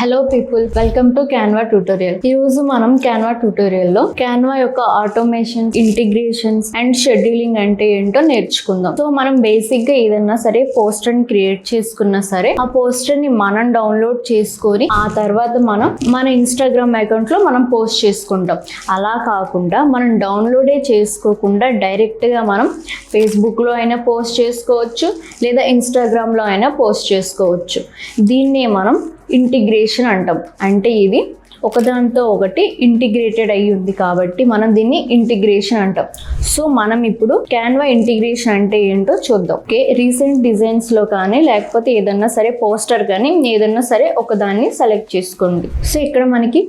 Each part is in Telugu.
Hello people, welcome to Canva tutorial. ఈ రోజు మనం క్యాన్వా ట్యూటోరియల్ లో క్యాన్వా యొక్క ఆటోమేషన్, ఇంటిగ్రేషన్స్ అండ్ షెడ్యూలింగ్ అంటే ఏంటో నేర్చుకుందాం. సో మనం బేసిక్ గా ఏదన్నా సరే పోస్టర్ ని క్రియేట్ చేసుకున్నా సరే ఆ పోస్టర్ ని మనం డౌన్లోడ్ చేసుకొని ఆ తర్వాత మనం మన ఇన్స్టాగ్రామ్ అకౌంట్ లో మనం పోస్ట్ చేసుకుంటాం. అలా కాకుండా మనం డౌన్లోడే చేసుకోకుండా డైరెక్ట్ గా మనం ఫేస్బుక్ లో అయినా పోస్ట్ చేసుకోవచ్చు, లేదా ఇన్స్టాగ్రామ్ లో అయినా పోస్ట్ చేసుకోవచ్చు. దీన్నే మనం ఇంటిగ్రేషన్ అంటాం. అంటే ఇది ఒకదాంతో ఒకటి ఇంటిగ్రేటెడ్ అయ్యి ఉంది కాబట్టి మనం దీన్ని ఇంటిగ్రేషన్ అంటాం. సో మనం ఇప్పుడు క్యాన్వా ఇంటిగ్రేషన్ అంటే ఏంటో చూద్దాం. ఓకే, రీసెంట్ డిజైన్స్ లో కానీ లేకపోతే ఏదన్నా సరే పోస్టర్ కానీ ఏదన్నా సరే ఒకదాన్ని సెలెక్ట్ చేసుకోండి. సో ఇక్కడ మనకి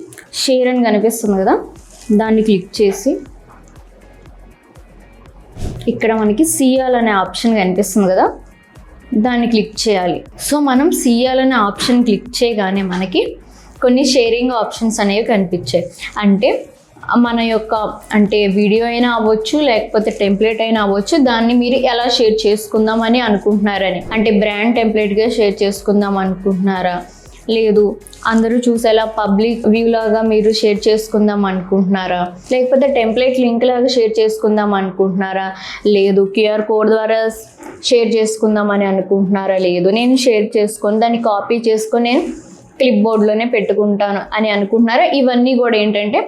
షేర్ అని కనిపిస్తుంది కదా, దాన్ని క్లిక్ చేసి ఇక్కడ మనకి సిఎల్ అనే ఆప్షన్ కనిపిస్తుంది కదా, దాన్ని క్లిక్ చేయాలి. సో మనం సిఎల్ అనే ఆప్షన్ క్లిక్ చేయగానే మనకి కొన్ని షేరింగ్ ఆప్షన్స్ అనేవి కనిపించాయి. అంటే మన యొక్క వీడియో అయినా అవ్వచ్చు, లేకపోతే టెంప్లెట్ అయినా అవ్వచ్చు, దాన్ని మీరు ఎలా షేర్ చేసుకుందాం అని అనుకుంటున్నారని. అంటే బ్రాండ్ టెంప్లెట్గా షేర్ చేసుకుందాం అనుకుంటున్నారా, లేదు అందరూ చూసేలా పబ్లిక్ వ్యూ లాగా మీరు షేర్ చేసుకుందాం అనుకుంటున్నారా, లేకపోతే టెంప్లెట్ లింక్ లాగా షేర్ చేసుకుందాం అనుకుంటున్నారా, లేదు క్యూఆర్ కోడ్ ద్వారా షేర్ చేసుకుందాం అని అనుకుంటున్నారా, లేదు నేను షేర్ చేసుకొని దాన్ని కాపీ చేసుకొని నేను క్లిప్ బోర్డ్లోనే పెట్టుకుంటాను అని అనుకుంటున్నారా. ఇవన్నీ కూడా ఏంటంటే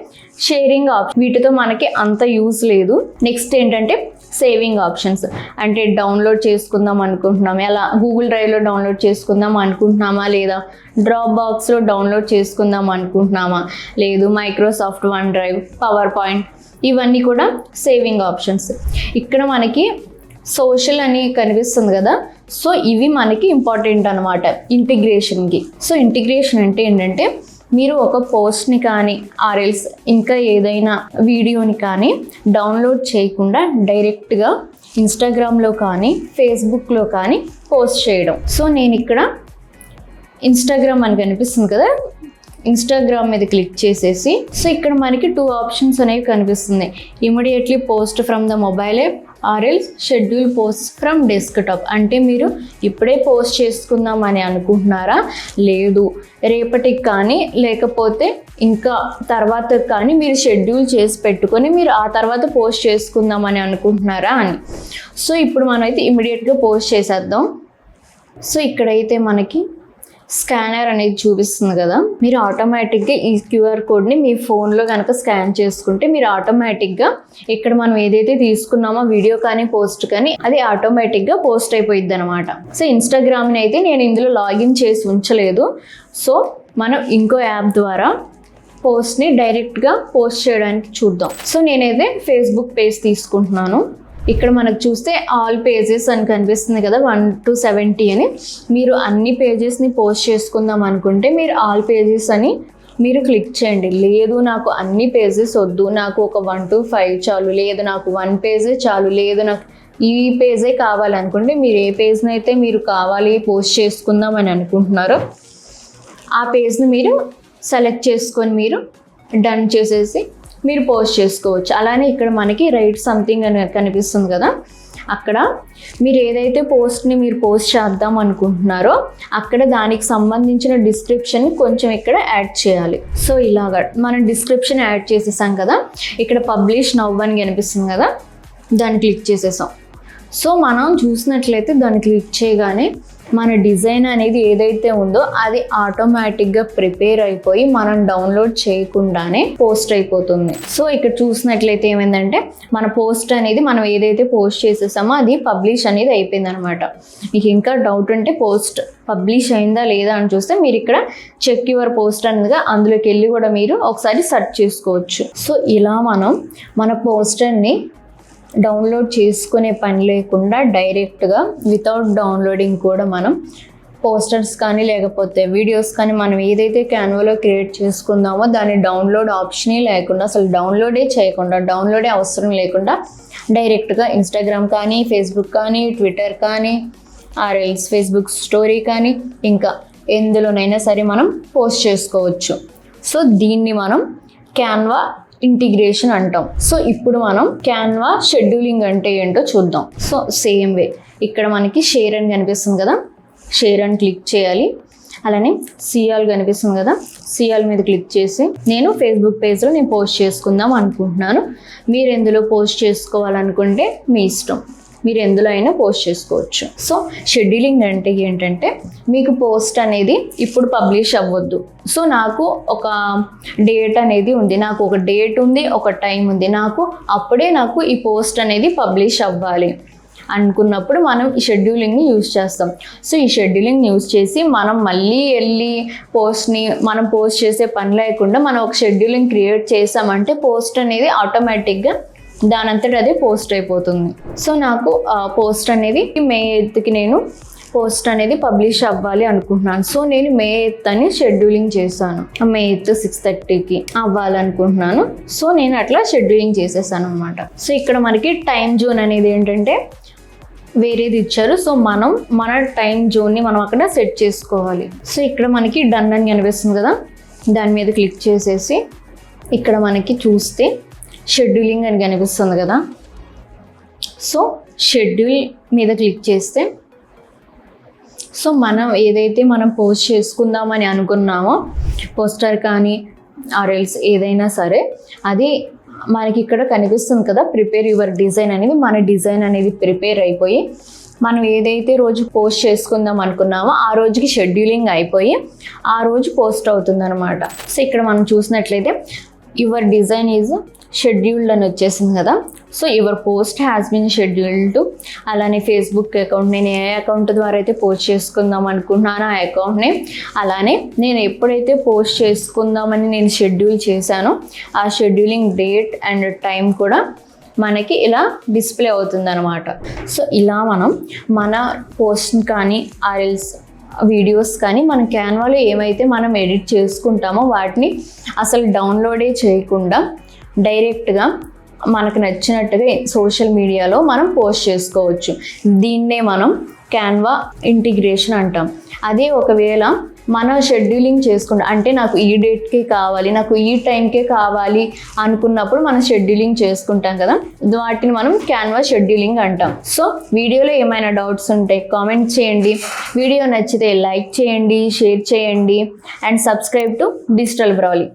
షేరింగ్ ఆప్షన్. వీటితో మనకి అంత యూజ్ లేదు. నెక్స్ట్ ఏంటంటే సేవింగ్ ఆప్షన్స్. అంటే డౌన్లోడ్ చేసుకుందాం అనుకుంటున్నాం, ఎలా గూగుల్ డ్రైవ్లో డౌన్లోడ్ చేసుకుందాం అనుకుంటున్నామా, లేదా డ్రాప్ బాక్స్లో డౌన్లోడ్ చేసుకుందాం అనుకుంటున్నామా, లేదు Microsoft one drive, power point, ఇవన్నీ కూడా సేవింగ్ ఆప్షన్స్. ఇక్కడ మనకి సోషల్ అని కనిపిస్తుంది కదా, సో ఇవి మనకి ఇంపార్టెంట్ అనమాట ఇంటిగ్రేషన్కి. సో ఇంటిగ్రేషన్ అంటే ఏంటంటే మీరు ఒక పోస్ట్ని కానీ ఆర్ఎల్స్ ఇంకా ఏదైనా వీడియోని కానీ డౌన్లోడ్ చేయకుండా డైరెక్ట్గా ఇన్స్టాగ్రామ్లో కానీ ఫేస్బుక్లో కానీ పోస్ట్ చేయడం. సో నేను ఇక్కడ ఇన్స్టాగ్రామ్ అని కనిపిస్తుంది కదా, ఇన్స్టాగ్రామ్ మీద క్లిక్ చేసేసి సో ఇక్కడ మనకి 2 ఆప్షన్స్ అనేవి కనిపిస్తుంది. Immediately post from the mobile app ఆర్ఎల్స్ షెడ్యూల్ పోస్ట్ ఫ్రమ్ డెస్క్టాప్. అంటే మీరు ఇప్పుడే పోస్ట్ చేసుకుందాం అని అనుకుంటున్నారా, లేదు రేపటికి కానీ లేకపోతే ఇంకా తర్వాత కానీ మీరు షెడ్యూల్ చేసి పెట్టుకొని మీరు ఆ తర్వాత పోస్ట్ చేసుకుందాం అని అనుకుంటున్నారా అని. సో ఇప్పుడు మనమైతే ఇమీడియట్గా పోస్ట్ చేసేద్దాం. సో ఇక్కడైతే మనకి స్కానర్ అనేది చూపిస్తుంది కదా, మీరు ఆటోమేటిక్గా ఈ క్యూఆర్ కోడ్ని మీ ఫోన్లో కనుక స్కాన్ చేసుకుంటే మీరు ఆటోమేటిక్గా ఇక్కడ మనం ఏదైతే తీసుకున్నామో వీడియో కానీ పోస్ట్ కానీ అది ఆటోమేటిక్గా పోస్ట్ అయిపోయిద్ది అనమాట. సో ఇన్స్టాగ్రామ్ని అయితే నేను ఇందులో లాగిన్ చేసి ఉంచలేదు. సో మనం ఇంకో యాప్ ద్వారా పోస్ట్ని డైరెక్ట్గా పోస్ట్ చేయడానికి చూద్దాం. సో నేనైతే ఫేస్బుక్ పేజ్ తీసుకుంటున్నాను. ఇక్కడ మనకు చూస్తే ఆల్ పేజెస్ అని కనిపిస్తుంది కదా 1 to 70 అని. మీరు అన్ని పేజెస్ని పోస్ట్ చేసుకుందాం అనుకుంటే మీరు ఆల్ పేజెస్ అని మీరు క్లిక్ చేయండి. లేదు నాకు అన్ని పేజెస్ వద్దు, నాకు ఒక 1 to 5 చాలు, లేదు నాకు 1 పేజే చాలు, లేదు నాకు ఈ పేజే కావాలనుకుంటే మీరు ఏ పేజ్ని అయితే మీరు కావాలి పోస్ట్ చేసుకుందాం అని అనుకుంటున్నారో ఆ పేజ్ని మీరు సెలెక్ట్ చేసుకొని మీరు డన్ చేసేసి మీరు పోస్ట్ చేసుకోవచ్చు. అలానే ఇక్కడ మనకి రైట్ సంథింగ్ అని కనిపిస్తుంది కదా, అక్కడ మీరు ఏదైతే పోస్ట్ని మీరు పోస్ట్ చేద్దాం అనుకుంటున్నారో అక్కడ దానికి సంబంధించిన డిస్క్రిప్షన్ కొంచెం ఇక్కడ యాడ్ చేయాలి. సో ఇలాగా మనం డిస్క్రిప్షన్ యాడ్ చేసేసాం కదా, ఇక్కడ పబ్లిష్ నవ్ అని కనిపిస్తుంది కదా, దాన్ని క్లిక్ చేసేసాం. సో మనం చూసినట్లయితే దాన్ని క్లిక్ చేయగానే మన డిజైన్ అనేది ఏదైతే ఉందో అది ఆటోమేటిక్గా ప్రిపేర్ అయిపోయి మనం డౌన్లోడ్ చేయకుండానే పోస్ట్ అయిపోతుంది. సో ఇక్కడ చూసినట్లయితే ఏమైందంటే మన పోస్ట్ అనేది మనం ఏదైతే పోస్ట్ చేసేసామో అది పబ్లిష్ అనేది అయిపోయింది అనమాట. మీకు ఇంకా డౌట్ ఉంటే పోస్ట్ పబ్లిష్ అయిందా లేదా అని చూస్తే మీరు ఇక్కడ చెక్ యువర్ పోస్ట్ అనగా అందులోకి వెళ్ళి కూడా మీరు ఒకసారి సెర్చ్ చేసుకోవచ్చు. సో ఇలా మనం మన పోస్టర్ని డౌన్లోడ్ చేసుకునే పని లేకుండా డైరెక్ట్గా వితౌట్ డౌన్లోడింగ్ కూడా మనం పోస్టర్స్ కానీ లేకపోతే వీడియోస్ కానీ మనం ఏదైతే క్యాన్వాలో క్రియేట్ చేసుకుందామో దాని డౌన్లోడ్ ఆప్షనే లేకుండా, అసలు డౌన్లోడే చేయకుండా, డౌన్లోడే అవసరం లేకుండా డైరెక్ట్గా ఇన్స్టాగ్రామ్ కానీ ఫేస్బుక్ కానీ ట్విట్టర్ కానీ ఆర్ఎల్స్ ఫేస్బుక్ స్టోరీ కానీ ఇంకా ఎందులోనైనా సరే మనం పోస్ట్ చేసుకోవచ్చు. సో దీన్ని మనం క్యాన్వా ఇంటిగ్రేషన్ అంటాం. సో ఇప్పుడు మనం క్యాన్వా షెడ్యూలింగ్ అంటే ఏంటో చూద్దాం. సో సేమ్ వే ఇక్కడ మనకి షేర్ అని కనిపిస్తుంది కదా, షేర్ అని క్లిక్ చేయాలి. అలానే సిఆల్ కనిపిస్తుంది కదా, సిఆల్ మీద క్లిక్ చేసి నేను ఫేస్బుక్ పేజ్లో నేను పోస్ట్ చేసుకుందాం అనుకుంటున్నాను. మీరు ఎందులో పోస్ట్ చేసుకోవాలనుకుంటే మీ ఇష్టం, మీరు ఎందులో అయినా పోస్ట్ చేసుకోవచ్చు. సో షెడ్యూలింగ్ అంటే ఏంటంటే మీకు పోస్ట్ అనేది ఇప్పుడు పబ్లిష్ అవ్వద్దు. సో నాకు ఒక డేట్ అనేది ఉంది, నాకు ఒక డేట్ ఉంది, ఒక టైం ఉంది, అప్పుడే నాకు ఈ పోస్ట్ అనేది పబ్లిష్ అవ్వాలి అనుకున్నప్పుడు మనం ఈ షెడ్యూలింగ్ని యూజ్ చేస్తాం. సో ఈ షెడ్యూలింగ్ యూజ్ చేసి మనం మళ్ళీ వెళ్ళి పోస్ట్ని మనం పోస్ట్ చేసే పని లేకుండా మనం ఒక షెడ్యూలింగ్ క్రియేట్ చేసామంటే పోస్ట్ అనేది ఆటోమేటిక్గా దానంతట అదే పోస్ట్ అయిపోతుంది. సో నాకు పోస్ట్ అనేది మే 8కి నేను పోస్ట్ అనేది పబ్లిష్ అవ్వాలి అనుకుంటున్నాను. సో నేను మే 8 అని షెడ్యూలింగ్ చేశాను, మే 8 6:30కి అవ్వాలనుకుంటున్నాను. సో నేను అట్లా షెడ్యూలింగ్ చేసేసాను అనమాట. సో ఇక్కడ మనకి టైం జోన్ అనేది ఏంటంటే వేరేది ఇచ్చారు. సో మన టైం జోన్ని మనం అక్కడ సెట్ చేసుకోవాలి. సో ఇక్కడ మనకి డన్ అని కనిపిస్తుంది కదా, దాని మీద క్లిక్ చేసేసి ఇక్కడ మనకి చూస్తే షెడ్యూలింగ్ అని కనిపిస్తుంది కదా. సో షెడ్యూల్ మీద క్లిక్ చేస్తే సో మనం ఏదైతే మనం పోస్ట్ చేసుకుందామని అనుకున్నామో పోస్టర్ కానీ ఆర్ఎల్స్ ఏదైనా సరే అది మనకి ఇక్కడ కనిపిస్తుంది కదా, ప్రిపేర్ యువర్ డిజైన్ అనేది. మన డిజైన్ అనేది ప్రిపేర్ అయిపోయి మనం ఏదైతే రోజు పోస్ట్ చేసుకుందాం అనుకున్నామో ఆ రోజుకి షెడ్యూలింగ్ అయిపోయి ఆ రోజు పోస్ట్ అవుతుంది అనమాట. సో ఇక్కడ మనం చూసినట్లయితే యువర్ డిజైన్ ఈజ్ షెడ్యూల్డ్ అని వచ్చేసింది కదా. So your post has been scheduled. అలానే ఫేస్బుక్ అకౌంట్, నేను ఏ అకౌంట్ ద్వారా అయితే పోస్ట్ చేసుకుందాం అనుకుంటున్నానో ఆ అకౌంట్ని, అలానే నేను ఎప్పుడైతే పోస్ట్ చేసుకుందామని నేను షెడ్యూల్ చేశానో ఆ షెడ్యూలింగ్ డేట్ అండ్ టైం కూడా మనకి ఇలా డిస్ప్లే అవుతుంది అనమాట. సో ఇలా మనం మన పోస్ట్ కానీ ఆర్ఎల్స్ వీడియోస్ కానీ మన క్యాన్వాలో ఏమైతే మనం ఎడిట్ చేసుకుంటామో వాటిని అసలు డౌన్లోడే చేయకుండా డైరెక్ట్గా మనకు నచ్చినట్టుగా సోషల్ మీడియాలో మనం పోస్ట్ చేసుకోవచ్చు. దీన్నే మనం క్యాన్వా ఇంటిగ్రేషన్ అంటాం. అదే ఒకవేళ మన షెడ్యూలింగ్ చేసుకుంటాం అంటే నాకు ఈ డేట్కే కావాలి, నాకు ఈ టైంకే కావాలి అనుకున్నప్పుడు మనం షెడ్యూలింగ్ చేసుకుంటాం కదా, వాటిని మనం క్యాన్వా షెడ్యూలింగ్ అంటాం. సో వీడియోలో ఏమైనా డౌట్స్ ఉంటే కామెంట్ చేయండి. వీడియో నచ్చితే లైక్ చేయండి, షేర్ చేయండి అండ్ సబ్స్క్రైబ్ టు డిజిటల్ బ్రౌలీ.